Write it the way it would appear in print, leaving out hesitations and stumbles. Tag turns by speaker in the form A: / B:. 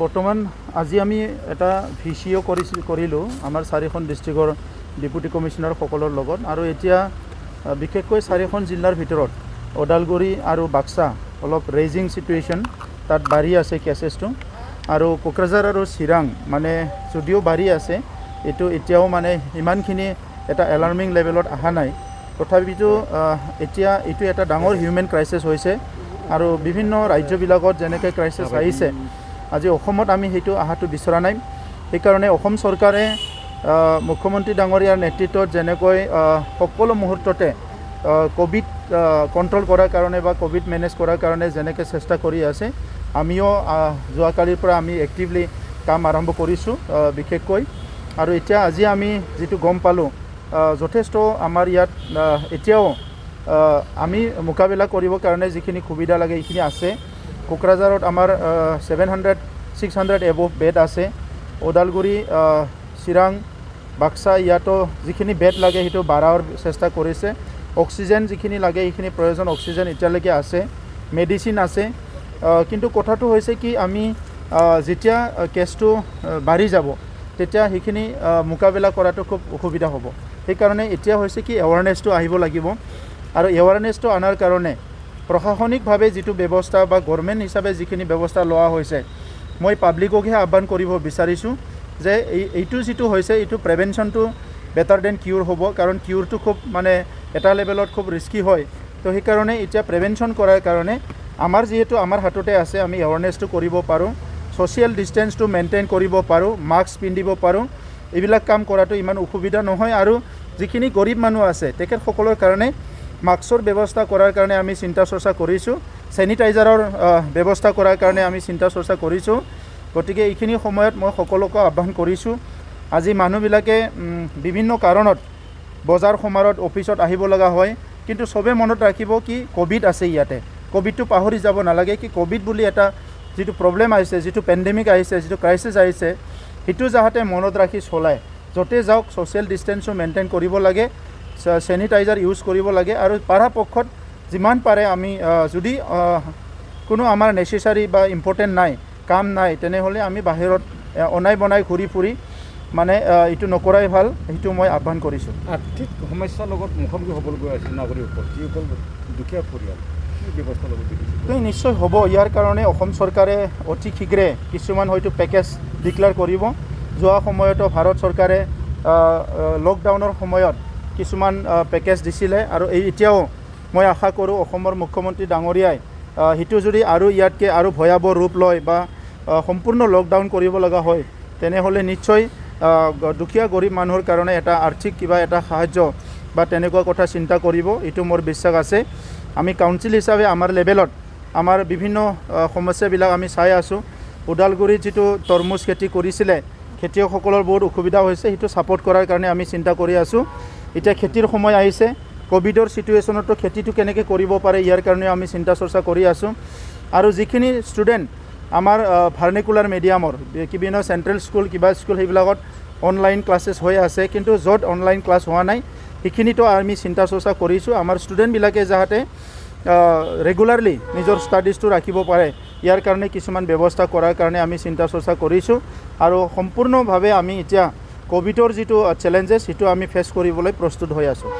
A: বৰ্তমান আজি আমি এটা ভিচিও কৰিলোঁ আমাৰ 4খন ডিষ্ট্ৰিক্টৰ ডেপুটি কমিশ্যনাৰসকলৰ লগত আৰু এতিয়া বিশেষকৈ 4খন জিলাৰ ভিতৰত ওদালগুৰি আৰু বাক্সা অলপ ৰেজিং চিটুৱেশ্যন তাত বাঢ়ি আছে কেছেছটো আৰু কোকৰাঝাৰ আৰু চিৰাং মানে যদিও বাঢ়ি আছে এইটো এতিয়াও মানে ইমানখিনি এটা এলাৰ্মিং লেভেলত অহা নাই তথাপিতো এতিয়া এইটো এটা ডাঙৰ হিউমেন ক্ৰাইচিছ হৈছে আৰু বিভিন্ন ৰাজ্যবিলাকত যেনেকৈ ক্ৰাইচিছ আহিছে আজি অসমত আমি সেইটো আহাটো বিচৰা নাই সেইকাৰণে অসম চৰকাৰে মুখ্যমন্ত্ৰী ডাঙৰীয়াৰ নেতৃত্বত যেনেকৈ সকলো মুহূৰ্ততে কোভিড কণ্ট্ৰল কৰাৰ কাৰণে বা কোভিড মেনেজ কৰাৰ কাৰণে যেনেকৈ চেষ্টা কৰি আছে আমিও যোৱাকালিৰ পৰা আমি এক্টিভলি কাম আৰম্ভ কৰিছোঁ বিশেষকৈ আৰু এতিয়া আজি আমি যিটো গম পালোঁ যথেষ্ট আমাৰ ইয়াত এতিয়াও আমি মোকাবিলা কৰিবৰ কাৰণে যিখিনি সুবিধা লাগে এইখিনি আছে কোকৰাঝাৰত আমাৰ 700-600 এবভ বেড আছে ওদালগুৰি চিৰাং বাক্সা ইয়াতো যিখিনি বেড লাগে সেইটো বাঢ়াৰ চেষ্টা কৰিছে অক্সিজেন যিখিনি লাগে এইখিনি প্ৰয়োজন অক্সিজেন এতিয়ালৈকে আছে মেডিচিন আছে কিন্তু কথাটো হৈছে কি আমি যেতিয়া কেছটো বাঢ়ি যাব তেতিয়া সেইখিনি মোকাবিলা কৰাটো খুব অসুবিধা হ'ব সেইকাৰণে এতিয়া হৈছে কি এৱাৰনেছটো আহিব লাগিব আৰু এৱাৰনেছটো অনাৰ কাৰণে প্ৰশাসনিকভাৱে যিটো ব্যৱস্থা বা গভৰ্ণমেণ্ট হিচাপে যিখিনি ব্যৱস্থা লোৱা হৈছে মই পাব্লিককহে আহ্বান কৰিব বিচাৰিছোঁ যে এইটো যিটো হৈছে এইটো প্ৰিভেনশ্যনটো বেটাৰ দেন কিউৰ হ'ব কাৰণ কিউৰটো খুব মানে এটা লেভেলত খুব ৰিস্কি হয় তো সেইকাৰণে এতিয়া প্ৰিভেনশ্যন কৰাৰ কাৰণে আমাৰ যিহেতু আমাৰ হাততে আছে আমি এৱাৰনেছটো কৰিব পাৰোঁ ছ'চিয়েল ডিষ্টেঞ্চটো মেইনটেইন কৰিব পাৰোঁ মাস্ক পিন্ধিব পাৰোঁ এইবিলাক কাম কৰাটো ইমান অসুবিধা নহয় আৰু যিখিনি গৰীব মানুহ আছে তেখেতসকলৰ কাৰণে মাস্কৰ ব্যৱস্থা কৰাৰ কাৰণে আমি চিন্তা চৰ্চা কৰিছোঁ চেনিটাইজাৰৰ ব্যৱস্থা কৰাৰ কাৰণে আমি চিন্তা চৰ্চা কৰিছোঁ গতিকে এইখিনি সময়ত মই সকলোকে আহ্বান কৰিছোঁ আজি মানুহবিলাকে বিভিন্ন কাৰণত বজাৰ সমাৰত অফিচত আহিব লগা হয় কিন্তু চবে মনত ৰাখিব কি কোভিড আছে ইয়াতে কোভিডটো পাহৰি যাব নালাগে কি কোভিড বুলি এটা যিটো প্ৰব্লেম আহিছে যিটো পেণ্ডেমিক আহিছে যিটো ক্ৰাইচিছ আহিছে সেইটো যাতে মনত ৰাখি চলায় য'তে যাওক ছ'চিয়েল ডিষ্টেঞ্চটো মেইনটেইন কৰিব লাগে চেনিটাইজাৰ ইউজ কৰিব লাগে আৰু পৰাপক্ষত যিমান পাৰে আমি যদি কোনো আমাৰ নেচেচাৰী বা ইম্পৰ্টেণ্ট নাই কাম নাই তেনেহ'লে আমি বাহিৰত অনাই বনাই ঘূৰি ফুৰি মানে এইটো নকৰাই ভাল সেইটো মই আহ্বান কৰিছোঁ
B: আৰ্থিক সমস্যাৰ লগত মুখামুখি হ'বলগীয়া হৈছে নাগৰিকসকল যিসকল দুখীয়া পৰিয়াল ব্যৱস্থা ল'ব বিচাৰিছে
A: নিশ্চয় হ'ব ইয়াৰ কাৰণে অসম চৰকাৰে অতি শীঘ্ৰে কিছুমান হয়তো পেকেজ ডিক্লেয়াৰ কৰিব যোৱা সময়তো ভাৰত চৰকাৰে লকডাউনৰ সময়ত কিছুমান পেকেজ দিছিলে আৰু এতিয়াও মই আশা কৰোঁ অসমৰ মুখ্যমন্ত্ৰী ডাঙৰীয়াই সেইটো যদি আৰু ইয়াতকৈ আৰু ভয়াৱহ ৰূপ লয় বা সম্পূৰ্ণ লকডাউন কৰিব লগা হয় তেনেহ'লে নিশ্চয় দুখীয়া গৰীব মানুহৰ কাৰণে এটা আৰ্থিক কিবা এটা সাহায্য বা তেনেকুৱা কথা চিন্তা কৰিব এইটো মোৰ বিশ্বাস আছে আমি কাউন্সিল হিচাপে আমাৰ লেভেলত আমাৰ বিভিন্ন সমস্যাবিলাক আমি চাই আছোঁ ওদালগুৰিত যিটো তৰমুজ খেতি কৰিছিলে খেতিয়কসকলৰ বহুত অসুবিধা হৈছে সেইটো ছাপোৰ্ট কৰাৰ কাৰণে আমি চিন্তা কৰি আছোঁ এতিয়া খেতিৰ সময় আহিছে কোভিডৰ চিটুৱেশ্যনতো খেতিটো কেনেকৈ কৰিব পাৰে ইয়াৰ কাৰণে আমি চিন্তা চৰ্চা কৰি আছোঁ আৰু যিখিনি ষ্টুডেণ্ট আমাৰ ভাৰ্নিকুলাৰ মিডিয়ামৰ বিভিন্ন চেণ্ট্ৰেল স্কুল কিবা স্কুল সেইবিলাকত অনলাইন ক্লাছেছ হৈ আছে কিন্তু য'ত অনলাইন ক্লাছ হোৱা নাই সেইখিনিতো আমি চিন্তা চৰ্চা কৰিছোঁ আমাৰ ষ্টুডেণ্টবিলাকে যাতে ৰেগুলাৰলি নিজৰ ষ্টাডিজটো ৰাখিব পাৰে ইয়াৰ কাৰণে কিছুমান ব্যৱস্থা কৰাৰ কাৰণে আমি চিন্তা চৰ্চা কৰিছোঁ আৰু সম্পূৰ্ণভাৱে আমি এতিয়া কোভিডৰ যিটো চেলেঞ্জেছ সেইটো আমি ফেচ কৰিবলৈ প্ৰস্তুত হৈ আছোঁ